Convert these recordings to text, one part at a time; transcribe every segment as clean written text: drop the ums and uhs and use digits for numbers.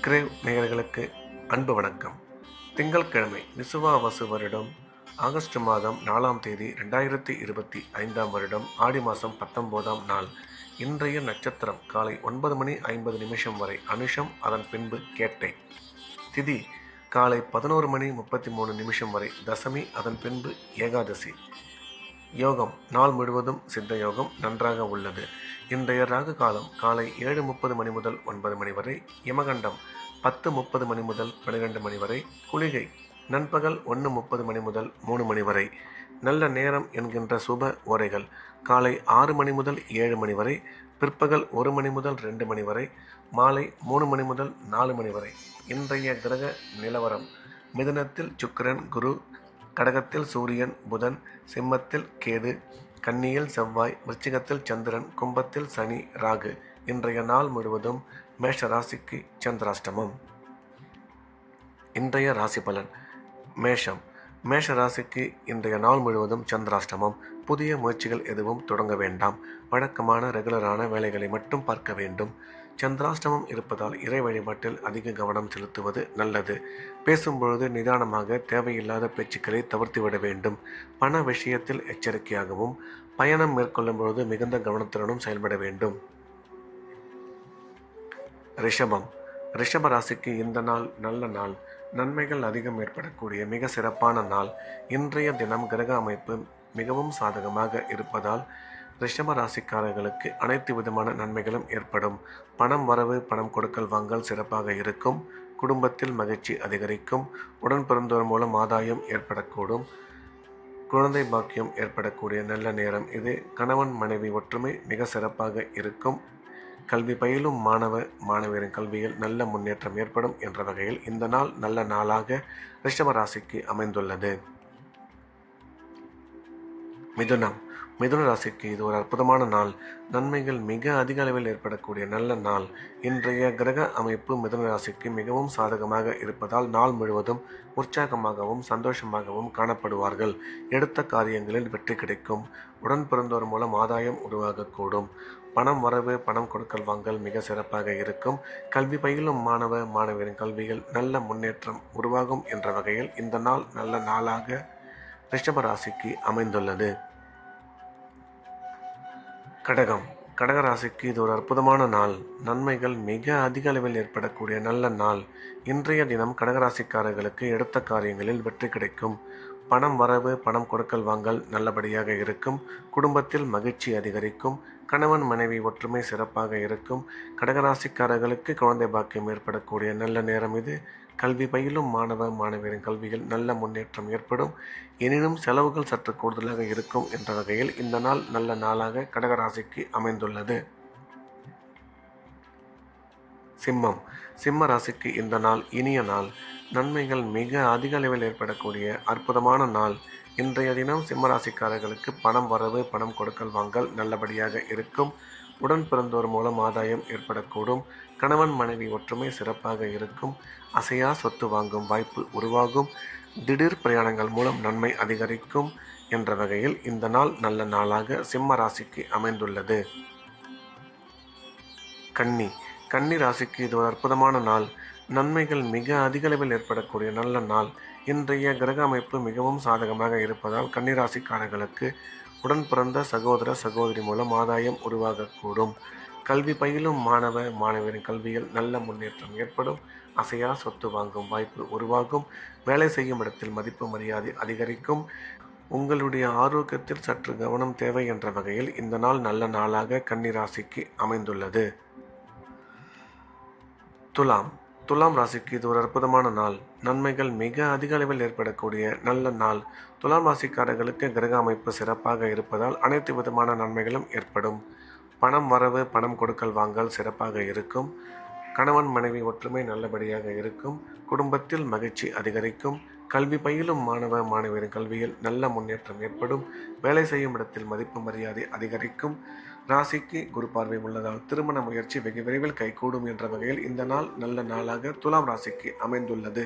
Grave நேயர்களுக்கு அன்பு வணக்கம். திங்கட்கிழமை விசுவாவசு வருடம் ஆகஸ்ட் மாதம் 4ஆம் தேதி 2025ஆம் வருடம் ஆடி மாதம் 19ஆம் நாள். இன்றைய நட்சத்திரம் காலை 9:50 வரை அனுஷம், அதன் பின்பு கேட்டை. திதி காலை 11:33 வரை தசமி, அதன் பின்பு ஏகாதசி. யோகம் நாள் முழுவதும் சித்த யோகம் நன்றாக உள்ளது. இன்றைய ராகு காலம் காலை 7:30 முதல் 9 வரை, யமகண்டம் 10:30 முதல் 12 வரை, குளிகை நண்பகல் 1:30 முதல் 3 வரை. நல்ல நேரம் என்கின்ற சுப ஓரைகள் காலை 6 முதல் 7 வரை, பிற்பகல் 1 முதல் 2 வரை, மாலை 3 முதல் 4 வரை. இன்றைய கிரக நிலவரம்: மிதுனத்தில் சுக்கிரன் குரு, கடகத்தில் சூரியன் புதன், சிம்மத்தில் கேது, கன்னியில் செவ்வாய், விருச்சிகத்தில் சந்திரன், கும்பத்தில் சனி ராகு. இன்றைய நாள் முழுவதும் மேஷ ராசிக்கு சந்திராஷ்டமம். இன்றைய ராசி பலன்: மேஷம். மேஷ ராசிக்கு இன்றைய நாள் முழுவதும் சந்திராஷ்டமம். புதிய முயற்சிகள் எதுவும் தொடங்க வேண்டாம். வழக்கமான ரெகுலரான வேலைகளை மட்டும் பார்க்க வேண்டும். சந்திராஷ்டமம் இருப்பதால் இறை வழிபாட்டில் அதிக கவனம் செலுத்துவது நல்லது. பேசும்பொழுது நிதானமாக தேவையில்லாத பேச்சுக்களை தவிர்த்துவிட வேண்டும். பண விஷயத்தில் எச்சரிக்கையாகவும், பயணம் மேற்கொள்ளும் பொழுது மிகுந்த கவனத்துடனும் செயல்பட வேண்டும். ரிஷபம். ரிஷப ராசிக்கு இந்த நாள் நல்ல நாள். நன்மைகள் அதிகம் ஏற்படக்கூடிய மிக சிறப்பான நாள். இன்றைய தினம் கிரக அமைப்பு மிகவும் சாதகமாக இருப்பதால் ரிஷப ராசிக்காரர்களுக்கு அனைத்து விதமான நன்மைகளும் ஏற்படும். பணம் வரவு, பணம் கொடுக்கல் வாங்கல் சிறப்பாக இருக்கும். குடும்பத்தில் மகிழ்ச்சி அதிகரிக்கும். உடன் பிறந்தோர் மூலம் ஆதாயம் ஏற்படக்கூடும். குழந்தை பாக்கியம் ஏற்படக்கூடிய நல்ல நேரம் இது. கணவன் மனைவி ஒற்றுமை மிக சிறப்பாக இருக்கும். கல்வி பயிலும் மாணவ மாணவியரின் கல்வியில் நல்ல முன்னேற்றம் ஏற்படும் என்ற வகையில் இந்த நாள் நல்ல நாளாக ரிஷப ராசிக்கு அமைந்துள்ளது. மிதுனம். மிதுன ராசிக்கு இது ஒரு அற்புதமான நாள். நன்மைகள் மிக அதிக அளவில் ஏற்படக்கூடிய நல்ல நாள். இன்றைய கிரக அமைப்பு மிதுன ராசிக்கு மிகவும் சாதகமாக இருப்பதால் நாள் முழுவதும் உற்சாகமாகவும் சந்தோஷமாகவும் காணப்படுவார்கள். எடுத்த காரியங்களில் வெற்றி கிடைக்கும். உடன் பிறந்தோர் மூலம் ஆதாயம் உருவாகக்கூடும். பணம் வரவு, பணம் கொடுக்கல் வாங்கல் மிக சிறப்பாக இருக்கும். கல்வி பயிலும் மாணவ மாணவியரின் கல்வியில் நல்ல முன்னேற்றம் உருவாகும் என்ற வகையில் இந்த நாள் நல்ல நாளாக ரிஷப ராசிக்கு அமைந்துள்ளது. கடகம். கடக ராசிக்கு இது ஒரு அற்புதமான நாள். நன்மைகள் மிக அதிக அளவில் ஏற்படக்கூடிய நல்ல நாள். இன்றைய தினம் கடகராசிக்காரர்களுக்கு எடுத்த காரியங்களில் வெற்றி கிடைக்கும். பணம் வரவு, பணம் கொடுக்கல் வாங்கல் நல்லபடியாக இருக்கும். குடும்பத்தில் மகிழ்ச்சி அதிகரிக்கும். கணவன் மனைவி ஒற்றுமை சிறப்பாக இருக்கும். கடகராசிக்காரர்களுக்கு குழந்தை பாக்கியம் ஏற்படக்கூடிய நல்ல நேரம் இது. கல்வி பயிலும் மாணவ மாணவியரின் கல்வியில் நல்ல முன்னேற்றம் ஏற்படும். எனினும் செலவுகள் சற்று கூடுதலாக இருக்கும் என்ற வகையில் இந்த நாள் நல்ல நாளாக கடகராசிக்கு அமைந்துள்ளது. சிம்மம். சிம்ம ராசிக்கு இந்த நாள் இனிய நாள். நன்மைகள் மிக அதிக அளவில் ஏற்படக்கூடிய அற்புதமான நாள். இன்றைய தினம் சிம்ம ராசிக்காரர்களுக்கு பணம் வரவு, பணம் கொடுக்கல் வாங்கல் நல்லபடியாக இருக்கும். உடன் பிறந்தோர் மூலம் ஆதாயம் ஏற்படக்கூடும். கணவன் மனைவி ஒற்றுமை சிறப்பாக இருக்கும். அசையா சொத்து வாங்கும் வாய்ப்பு உருவாகும். திடீர் பிரயாணங்கள் மூலம் நன்மை அதிகரிக்கும் என்ற வகையில் இந்த நாள் நல்ல நாளாக சிம்ம ராசிக்கு அமைந்துள்ளது. கன்னி. கன்னி ராசிக்கு இது ஒரு அற்புதமான நாள். நன்மைகள் மிக அதிக அளவில் ஏற்படக்கூடிய நல்ல நாள். இன்றைய கிரக அமைப்பு மிகவும் சாதகமாக இருப்பதால் கன்னிராசிக்காரர்களுக்கு உடன் பிறந்த சகோதர சகோதரி மூலம் ஆதாயம் உருவாகக்கூடும். கல்வி பயிலும் மாணவ மாணவியரின் கல்வியில் நல்ல முன்னேற்றம் ஏற்படும். அசையா சொத்து வாங்கும் வாய்ப்பு உருவாகும். வேலை செய்யும் இடத்தில் மதிப்பு மரியாதை அதிகரிக்கும். உங்களுடைய ஆரோக்கியத்தில் சற்று கவனம் தேவை என்ற வகையில் இந்த நாள் நல்ல நாளாக கன்னிராசிக்கு அமைந்துள்ளது. துலாம். துலாம் ராசிக்கு இது ஒரு அற்புதமான நாள். நன்மைகள் மிக அதிக அளவில் ஏற்படக்கூடிய நல்ல நாள். துலாம் ராசிக்காரர்களுக்கு கிரக அமைப்பு சிறப்பாக இருப்பதால் அனைத்து விதமான நன்மைகளும் ஏற்படும். பணம் வரவு, பணம் கொடுக்கல் வாங்கல் சிறப்பாக இருக்கும். கணவன் மனைவி ஒற்றுமை நல்லபடியாக இருக்கும். குடும்பத்தில் மகிழ்ச்சி அதிகரிக்கும். கல்வி பயிலும் மாணவ மாணவியரின் கல்வியில் நல்ல முன்னேற்றம் ஏற்படும். வேலை செய்யும் இடத்தில் மதிப்பு மரியாதை அதிகரிக்கும். ராசிக்கு குரு பார்வை உள்ளதால் திருமண முயற்சி வெகு விரைவில் கைகூடும் என்ற வகையில் இந்த நாள் நல்ல நாளாக துலாம் ராசிக்கு அமைந்துள்ளது.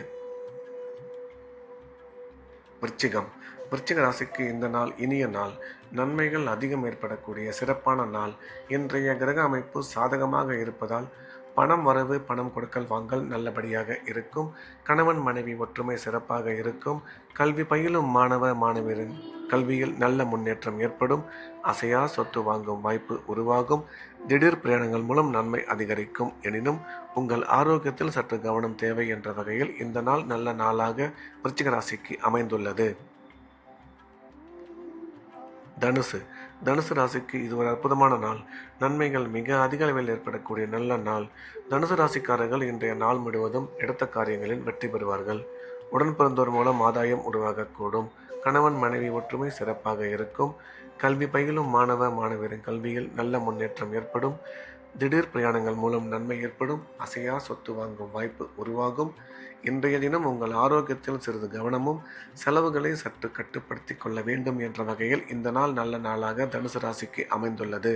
விருச்சிகம். விருச்சிக ராசிக்கு இந்த நாள் இனிய நாள். நன்மைகள் அதிகம் ஏற்படக்கூடிய சிறப்பான நாள். இன்றைய கிரக அமைப்பு சாதகமாக இருப்பதால் பணம் வரவு பணம் கொடுக்கல் வாங்கல் நல்லபடியாக இருக்கும். கணவன் மனைவி ஒற்றுமை சிறப்பாக இருக்கும். கல்வி பயிலும் மாணவ மாணவியரின் கல்வியில் நல்ல முன்னேற்றம் ஏற்படும். அசையா சொத்து வாங்கும் வாய்ப்பு உருவாகும். திடீர் பிரயாணங்கள் மூலம் நன்மை அதிகரிக்கும். எனினும் உங்கள் ஆரோக்கியத்தில் சற்று கவனம் தேவை என்ற வகையில் இந்த நாள் நல்ல நாளாக விருச்சிக ராசிக்கு அமைந்துள்ளது. தனுசு தனுசு ராசிக்கு இது ஒரு அற்புதமான நாள். நன்மைகள் மிக அதிக அளவில் ஏற்படக்கூடிய நல்ல நாள். தனுசு ராசிக்காரர்கள் இன்றைய நாள் முழுவதும் எடுத்த காரியங்களில் வெற்றி பெறுவார்கள். உடன் பிறந்தோர் மூலம் ஆதாயம் உருவாகக்கூடும். கணவன் மனைவி ஒற்றுமை சிறப்பாக இருக்கும். கல்வி பயிலும் மாணவ மாணவியரின் கல்வியில் நல்ல முன்னேற்றம் ஏற்படும். திடீர் பிரயாணங்கள் மூலம் நன்மை ஏற்படும். அசையா சொத்து வாங்கும் வாய்ப்பு உருவாகும். இன்றைய தினம் உங்கள் ஆரோக்கியத்தில் சிறிது கவனமும் செலவுகளை சற்று கட்டுப்படுத்தி கொள்ள வேண்டும் என்ற வகையில் இந்த நாள் நல்ல நாளாக தனுசு ராசிக்கு அமைந்துள்ளது.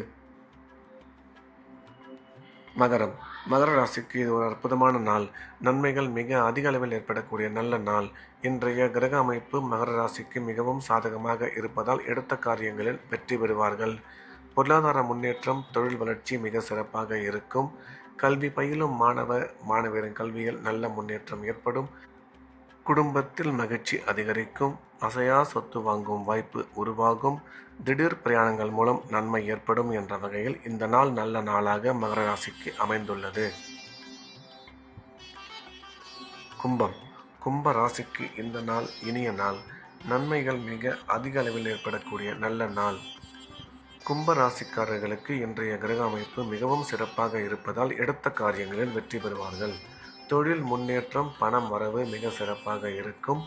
மகரம் மகர ராசிக்கு இது ஒரு அற்புதமான நாள். நன்மைகள் மிக அதிக அளவில் ஏற்படக்கூடிய நல்ல நாள். இன்றைய கிரக அமைப்பு மகர ராசிக்கு மிகவும் சாதகமாக இருப்பதால் எடுத்த காரியங்களில் வெற்றி பெறுவார்கள். பொருளாதார முன்னேற்றம் தொழில் வளர்ச்சி மிக சிறப்பாக இருக்கும். கல்வி பயிலும் மாணவ மாணவியரின் கல்வியில் நல்ல முன்னேற்றம் ஏற்படும். குடும்பத்தில் மகிழ்ச்சி அதிகரிக்கும். அசையா சொத்து வாங்கும் வாய்ப்பு உருவாகும். திடீர் பிரயாணங்கள் மூலம் நன்மை ஏற்படும் என்ற வகையில் இந்த நாள் நல்ல நாளாக மகர ராசிக்கு அமைந்துள்ளது. கும்ப ராசிக்கு இந்த நாள் இனிய நாள். நன்மைகள் மிக அதிக அளவில் ஏற்படக்கூடிய நல்ல நாள். கும்ப ராசிக்காரர்களுக்கு இன்றைய கிரக அமைப்பு மிகவும் சிறப்பாக இருப்பதால் எடுத்த காரியங்களில் வெற்றி பெறுவார்கள். தொழில் முன்னேற்றம் பணம் வரவு மிக சிறப்பாக இருக்கும்.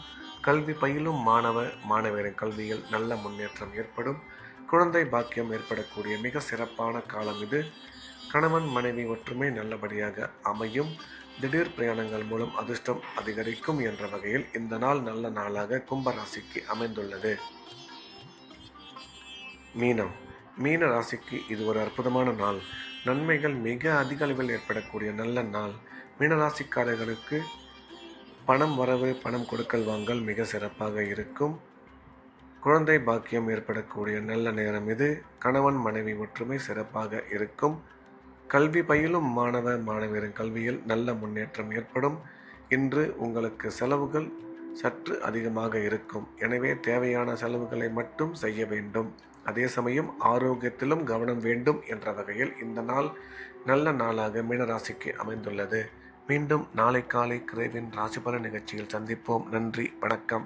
கல்வி பயிலும் மாணவ மாணவியரின் கல்வியில் நல்ல முன்னேற்றம் ஏற்படும். குழந்தை பாக்கியம் ஏற்படக்கூடிய மிக சிறப்பான காலம் இது. கணவன் மனைவி ஒற்றுமை நல்லபடியாக அமையும். திடீர் பிரயாணங்கள் மூலம் அதிர்ஷ்டம் அதிகரிக்கும் என்ற வகையில் இந்த நாள் நல்ல நாளாக கும்ப ராசிக்கு அமைந்துள்ளது. மீன ராசிக்கு இது ஒரு அற்புதமான நாள். நன்மைகள் மிக அதிக அளவில் ஏற்படக்கூடிய நல்ல நாள். மீனராசிக்காரர்களுக்கு பணம் வரவு பணம் கொடுக்கல் வாங்கல் மிக சிறப்பாக இருக்கும். குழந்தை பாக்கியம் ஏற்படக்கூடிய நல்ல நேரம் இது. கணவன் மனைவி ஒற்றுமை சிறப்பாக இருக்கும். கல்வி பயிலும் மாணவ மாணவியரின் கல்வியில் நல்ல முன்னேற்றம் ஏற்படும். இன்று உங்களுக்கு செலவுகள் சற்று அதிகமாக இருக்கும். எனவே தேவையான செலவுகளை மட்டும் செய்ய வேண்டும். அதே சமயம் ஆரோக்கியத்திலும் கவனம் வேண்டும் என்ற வகையில் இந்த நாள் நல்ல நாளாக மீனராசிக்கு அமைந்துள்ளது. மீண்டும் நாளை காலை கிரேவின் ராசிபலன் நிகழ்ச்சியில் சந்திப்போம். நன்றி, வணக்கம்.